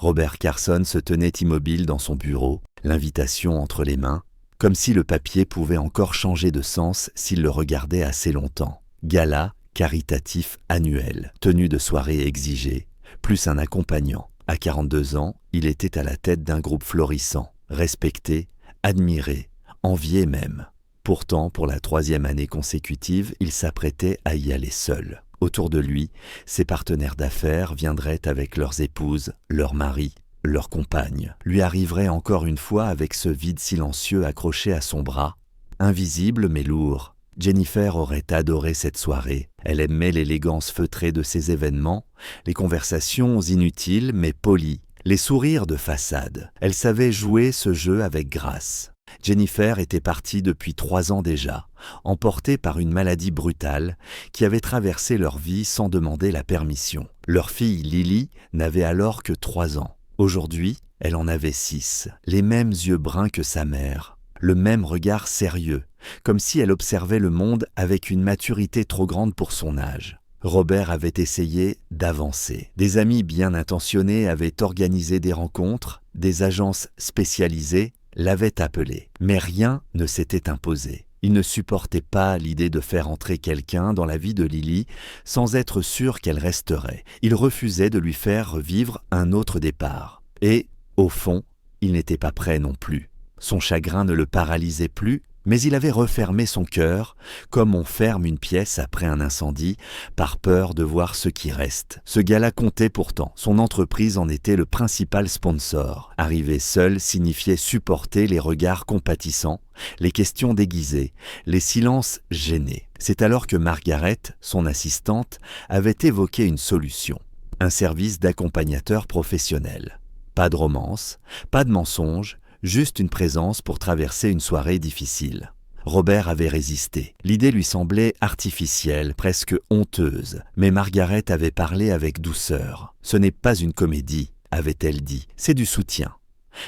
Robert Carson se tenait immobile dans son bureau, l'invitation entre les mains, comme si le papier pouvait encore changer de sens s'il le regardait assez longtemps. Gala caritatif annuel, tenue de soirée exigée, plus un accompagnant. À 42 ans, il était à la tête d'un groupe florissant, respecté, admiré, envié même. Pourtant, pour la 3e année consécutive, il s'apprêtait à y aller seul. Autour de lui, ses partenaires d'affaires viendraient avec leurs épouses, leurs maris, leurs compagnes. Lui arriverait encore une fois avec ce vide silencieux accroché à son bras, invisible mais lourd. Jennifer aurait adoré cette soirée. Elle aimait l'élégance feutrée de ces événements, les conversations inutiles mais polies, les sourires de façade. Elle savait jouer ce jeu avec grâce. Jennifer était partie depuis 3 ans déjà, emportée par une maladie brutale qui avait traversé leur vie sans demander la permission. Leur fille Lily n'avait alors que 3 ans. Aujourd'hui, elle en avait 6, les mêmes yeux bruns que sa mère, le même regard sérieux, comme si elle observait le monde avec une maturité trop grande pour son âge. Robert avait essayé d'avancer. Des amis bien intentionnés avaient organisé des rencontres, des agences spécialisées l'avaient appelé, mais rien ne s'était imposé. Il ne supportait pas l'idée de faire entrer quelqu'un dans la vie de Lily sans être sûr qu'elle resterait. Il refusait de lui faire revivre un autre départ. Et, au fond, il n'était pas prêt non plus. Son chagrin ne le paralysait plus, mais il avait refermé son cœur, comme on ferme une pièce après un incendie, par peur de voir ce qui reste. Ce gala comptait pourtant, son entreprise en était le principal sponsor. Arriver seul signifiait supporter les regards compatissants, les questions déguisées, les silences gênés. C'est alors que Margaret, son assistante, avait évoqué une solution, un service d'accompagnateur professionnel. Pas de romance, pas de mensonges, juste une présence pour traverser une soirée difficile. Robert avait résisté. L'idée lui semblait artificielle, presque honteuse, mais Margaret avait parlé avec douceur. « Ce n'est pas une comédie », avait-elle dit, « c'est du soutien ».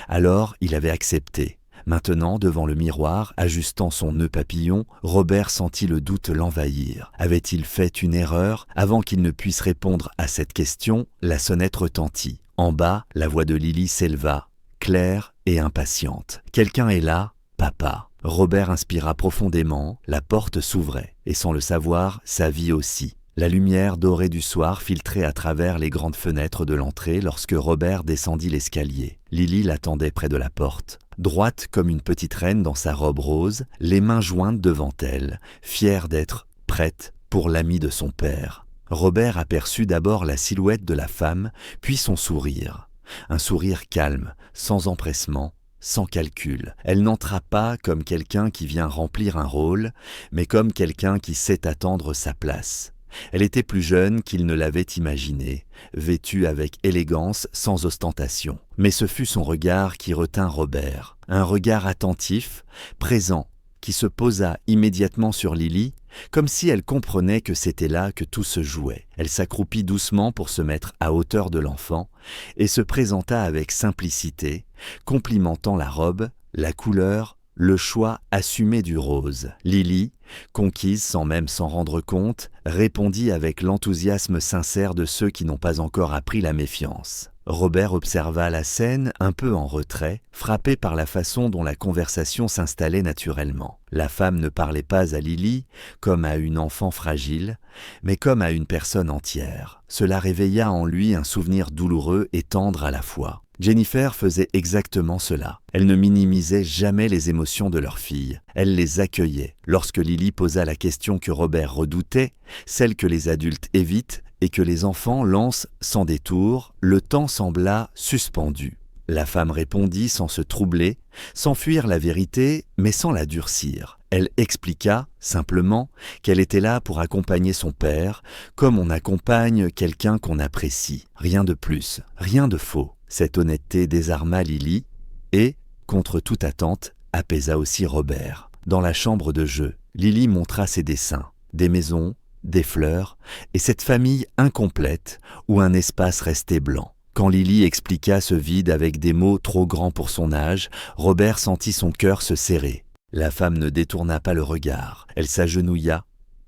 Alors il avait accepté. Maintenant, devant le miroir, ajustant son nœud papillon, Robert sentit le doute l'envahir. Avait-il fait une erreur? Avant qu'il ne puisse répondre à cette question, la sonnette retentit. En bas, la voix de Lily s'éleva, claire et impatiente. « Quelqu'un est là, papa ». Robert inspira profondément, la porte s'ouvrait, et sans le savoir, sa vie aussi. La lumière dorée du soir filtrait à travers les grandes fenêtres de l'entrée lorsque Robert descendit l'escalier. Lily l'attendait près de la porte, droite comme une petite reine dans sa robe rose, les mains jointes devant elle, fière d'être prête pour l'ami de son père. Robert aperçut d'abord la silhouette de la femme, puis son sourire. Un sourire calme, sans empressement, sans calcul. Elle n'entra pas comme quelqu'un qui vient remplir un rôle, mais comme quelqu'un qui sait attendre sa place. Elle était plus jeune qu'il ne l'avait imaginé, vêtue avec élégance sans ostentation. Mais ce fut son regard qui retint Robert, un regard attentif, présent, qui se posa immédiatement sur Lily, comme si elle comprenait que c'était là que tout se jouait. Elle s'accroupit doucement pour se mettre à hauteur de l'enfant et se présenta avec simplicité, complimentant la robe, la couleur, le choix assumé du rose. Lily, conquise sans même s'en rendre compte, répondit avec l'enthousiasme sincère de ceux qui n'ont pas encore appris la méfiance. Robert observa la scène un peu en retrait, frappé par la façon dont la conversation s'installait naturellement. La femme ne parlait pas à Lily comme à une enfant fragile, mais comme à une personne entière. Cela réveilla en lui un souvenir douloureux et tendre à la fois. Jennifer faisait exactement cela. Elle ne minimisait jamais les émotions de leur fille. Elle les accueillait. Lorsque Lily posa la question que Robert redoutait, celle que les adultes évitent et que les enfants lancent sans détour, le temps sembla suspendu. La femme répondit sans se troubler, sans fuir la vérité, mais sans la durcir. Elle expliqua, simplement, qu'elle était là pour accompagner son père, comme on accompagne quelqu'un qu'on apprécie. Rien de plus, rien de faux. Cette honnêteté désarma Lily et, contre toute attente, apaisa aussi Robert. Dans la chambre de jeu, Lily montra ses dessins, des maisons, des fleurs, et cette famille incomplète où un espace restait blanc. Quand Lily expliqua ce vide avec des mots trop grands pour son âge, Robert sentit son cœur se serrer. La femme ne détourna pas le regard. Elle s'agenouilla,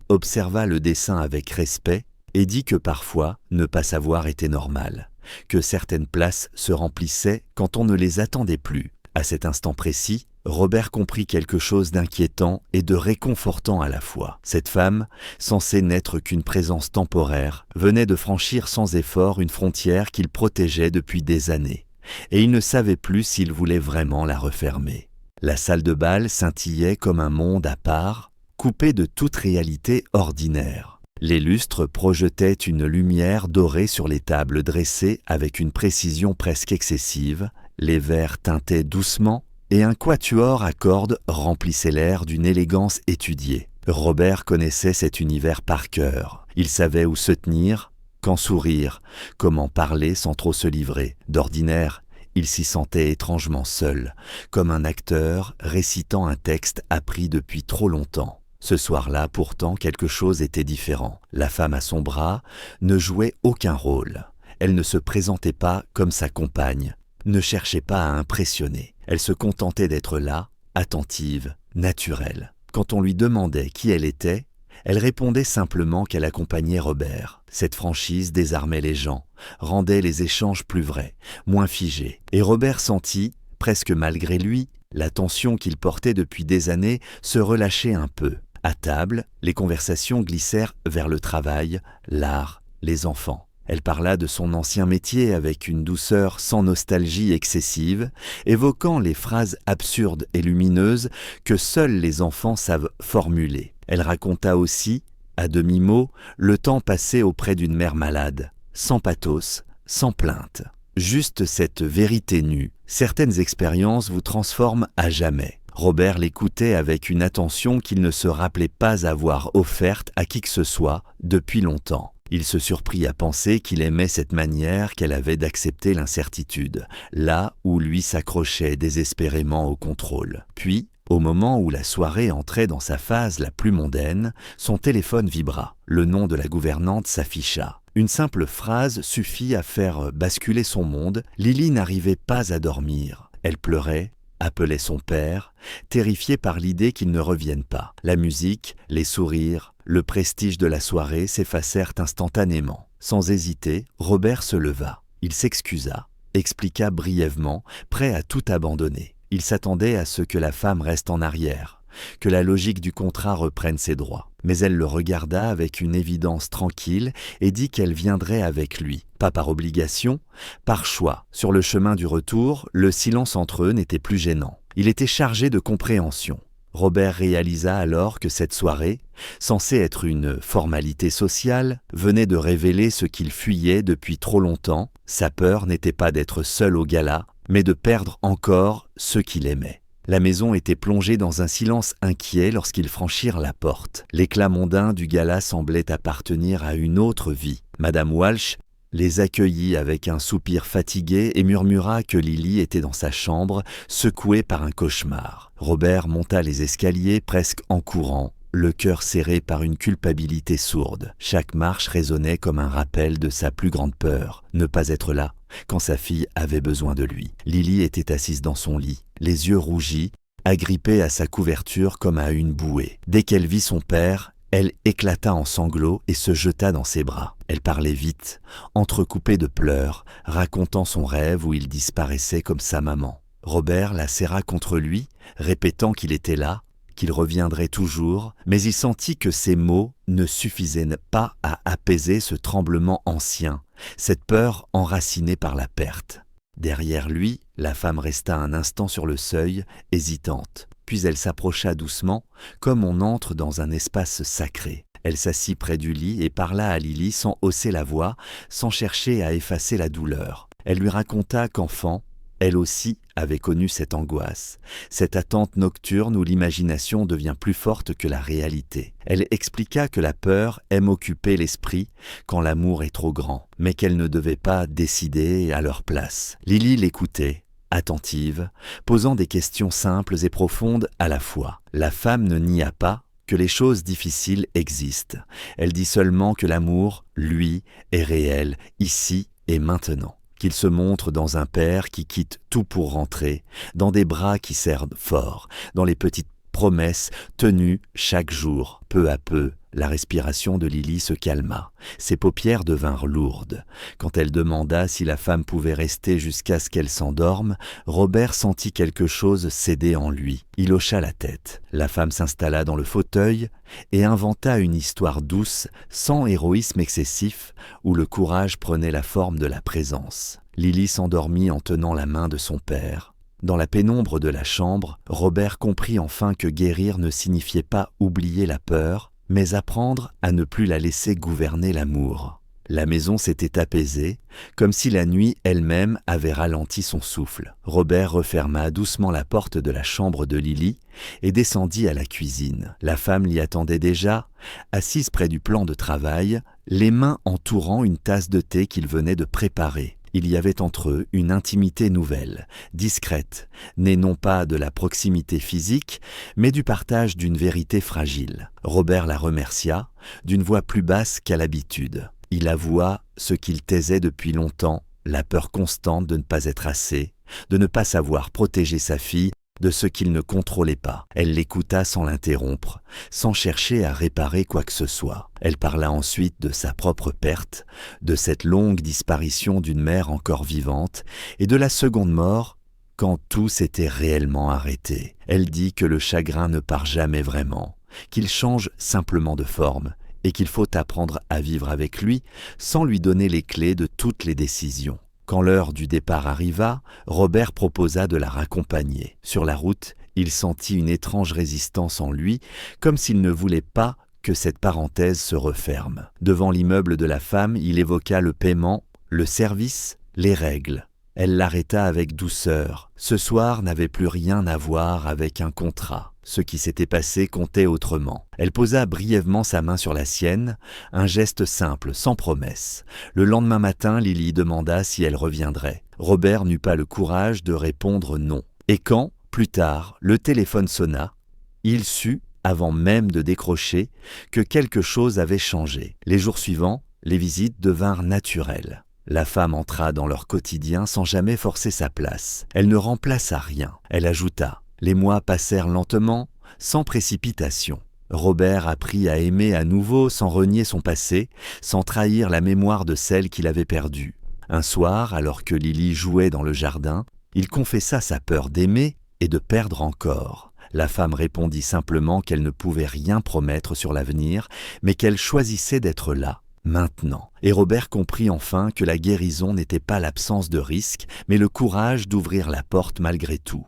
observa le dessin avec respect et dit que parfois, ne pas savoir était normal, que certaines places se remplissaient quand on ne les attendait plus. À cet instant précis, Robert comprit quelque chose d'inquiétant et de réconfortant à la fois. Cette femme, censée n'être qu'une présence temporaire, venait de franchir sans effort une frontière qu'il protégeait depuis des années, et il ne savait plus s'il voulait vraiment la refermer. La salle de bal scintillait comme un monde à part, coupé de toute réalité ordinaire. Les lustres projetaient une lumière dorée sur les tables dressées avec une précision presque excessive, les verres tintaient doucement, et un quatuor à cordes remplissait l'air d'une élégance étudiée. Robert connaissait cet univers par cœur. Il savait où se tenir, quand sourire, comment parler sans trop se livrer. D'ordinaire, il s'y sentait étrangement seul, comme un acteur récitant un texte appris depuis trop longtemps. Ce soir-là, pourtant, quelque chose était différent. La femme à son bras ne jouait aucun rôle. Elle ne se présentait pas comme sa compagne, ne cherchait pas à impressionner. Elle se contentait d'être là, attentive, naturelle. Quand on lui demandait qui elle était, elle répondait simplement qu'elle accompagnait Robert. Cette franchise désarmait les gens, rendait les échanges plus vrais, moins figés. Et Robert sentit, presque malgré lui, la tension qu'il portait depuis des années se relâcher un peu. À table, les conversations glissèrent vers le travail, l'art, les enfants. Elle parla de son ancien métier avec une douceur sans nostalgie excessive, évoquant les phrases absurdes et lumineuses que seuls les enfants savent formuler. Elle raconta aussi, à demi-mot, le temps passé auprès d'une mère malade, sans pathos, sans plainte. Juste cette vérité nue. Certaines expériences vous transforment à jamais. Robert l'écoutait avec une attention qu'il ne se rappelait pas avoir offerte à qui que ce soit depuis longtemps. Il se surprit à penser qu'il aimait cette manière qu'elle avait d'accepter l'incertitude, là où lui s'accrochait désespérément au contrôle. Puis, au moment où la soirée entrait dans sa phase la plus mondaine, son téléphone vibra. Le nom de la gouvernante s'afficha. Une simple phrase suffit à faire basculer son monde. Lily n'arrivait pas à dormir. Elle pleurait, appelait son père, terrifiée par l'idée qu'il ne revienne pas. La musique, les sourires, le prestige de la soirée s'effacèrent instantanément. Sans hésiter, Robert se leva. Il s'excusa, expliqua brièvement, prêt à tout abandonner. Il s'attendait à ce que la femme reste en arrière, que la logique du contrat reprenne ses droits. Mais elle le regarda avec une évidence tranquille et dit qu'elle viendrait avec lui. Pas par obligation, par choix. Sur le chemin du retour, le silence entre eux n'était plus gênant. Il était chargé de compréhension. Robert réalisa alors que cette soirée, censée être une formalité sociale, venait de révéler ce qu'il fuyait depuis trop longtemps. Sa peur n'était pas d'être seul au gala, mais de perdre encore ceux qu'il aimait. La maison était plongée dans un silence inquiet lorsqu'ils franchirent la porte. L'éclat mondain du gala semblait appartenir à une autre vie. Madame Walsh les accueillit avec un soupir fatigué et murmura que Lily était dans sa chambre, secouée par un cauchemar. Robert monta les escaliers presque en courant, le cœur serré par une culpabilité sourde. Chaque marche résonnait comme un rappel de sa plus grande peur, ne pas être là quand sa fille avait besoin de lui. Lily était assise dans son lit, les yeux rougis, agrippée à sa couverture comme à une bouée. Dès qu'elle vit son père, elle éclata en sanglots et se jeta dans ses bras. Elle parlait vite, entrecoupée de pleurs, racontant son rêve où il disparaissait comme sa maman. Robert la serra contre lui, répétant qu'il était là, qu'il reviendrait toujours, mais il sentit que ces mots ne suffisaient pas à apaiser ce tremblement ancien, cette peur enracinée par la perte. Derrière lui, la femme resta un instant sur le seuil, hésitante. Puis elle s'approcha doucement, comme on entre dans un espace sacré. Elle s'assit près du lit et parla à Lily sans hausser la voix, sans chercher à effacer la douleur. Elle lui raconta qu'enfant, elle aussi avait connu cette angoisse, cette attente nocturne où l'imagination devient plus forte que la réalité. Elle expliqua que la peur aime occuper l'esprit quand l'amour est trop grand, mais qu'elle ne devait pas décider à leur place. Lily l'écoutait, attentive, posant des questions simples et profondes à la fois. La femme ne nia pas que les choses difficiles existent. Elle dit seulement que l'amour, lui, est réel, ici et maintenant. Qu'il se montre dans un père qui quitte tout pour rentrer, dans des bras qui serrent fort, dans les petites promesses tenues chaque jour. Peu à peu, La respiration de Lily se calma. Ses paupières devinrent lourdes. Quand elle demanda si la femme pouvait rester jusqu'à ce qu'elle s'endorme, Robert sentit quelque chose céder en lui. Il hocha la tête. La femme s'installa dans le fauteuil et inventa une histoire douce, sans héroïsme excessif, où le courage prenait la forme de la présence. Lily s'endormit en tenant la main de son père. Dans la pénombre de la chambre, Robert comprit enfin que guérir ne signifiait pas oublier la peur, mais apprendre à ne plus la laisser gouverner l'amour. La maison s'était apaisée, comme si la nuit elle-même avait ralenti son souffle. Robert referma doucement la porte de la chambre de Lily et descendit à la cuisine. La femme l'y attendait déjà, assise près du plan de travail, les mains entourant une tasse de thé qu'il venait de préparer. Il y avait entre eux une intimité nouvelle, discrète, née non pas de la proximité physique, mais du partage d'une vérité fragile. Robert la remercia, d'une voix plus basse qu'à l'habitude. Il avoua ce qu'il taisait depuis longtemps, la peur constante de ne pas être assez, de ne pas savoir protéger sa fille de ce qu'il ne contrôlait pas. Elle l'écouta sans l'interrompre, sans chercher à réparer quoi que ce soit. Elle parla ensuite de sa propre perte, de cette longue disparition d'une mère encore vivante et de la seconde mort quand tout s'était réellement arrêté. Elle dit que le chagrin ne part jamais vraiment, qu'il change simplement de forme et qu'il faut apprendre à vivre avec lui sans lui donner les clés de toutes les décisions. Quand l'heure du départ arriva, Robert proposa de la raccompagner. Sur la route, il sentit une étrange résistance en lui, comme s'il ne voulait pas que cette parenthèse se referme. Devant l'immeuble de la femme, il évoqua le paiement, le service, les règles. Elle l'arrêta avec douceur. Ce soir n'avait plus rien à voir avec un contrat. Ce qui s'était passé comptait autrement. Elle posa brièvement sa main sur la sienne, un geste simple, sans promesse. Le lendemain matin, Lily demanda si elle reviendrait. Robert n'eut pas le courage de répondre non. Et quand, plus tard, le téléphone sonna, il sut, avant même de décrocher, que quelque chose avait changé. Les jours suivants, les visites devinrent naturelles. La femme entra dans leur quotidien sans jamais forcer sa place. Elle ne remplaça rien. Elle ajouta. Les mois passèrent lentement, sans précipitation. Robert apprit à aimer à nouveau sans renier son passé, sans trahir la mémoire de celle qu'il avait perdue. Un soir, alors que Lily jouait dans le jardin, il confessa sa peur d'aimer et de perdre encore. La femme répondit simplement qu'elle ne pouvait rien promettre sur l'avenir, mais qu'elle choisissait d'être là, maintenant. Et Robert comprit enfin que la guérison n'était pas l'absence de risque, mais le courage d'ouvrir la porte malgré tout.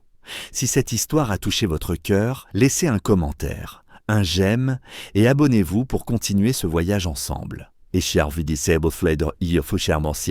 Si cette histoire a touché votre cœur, laissez un commentaire, un j'aime et abonnez-vous pour continuer ce voyage ensemble. Ich habe die selbe Freude, ihr für Schermos,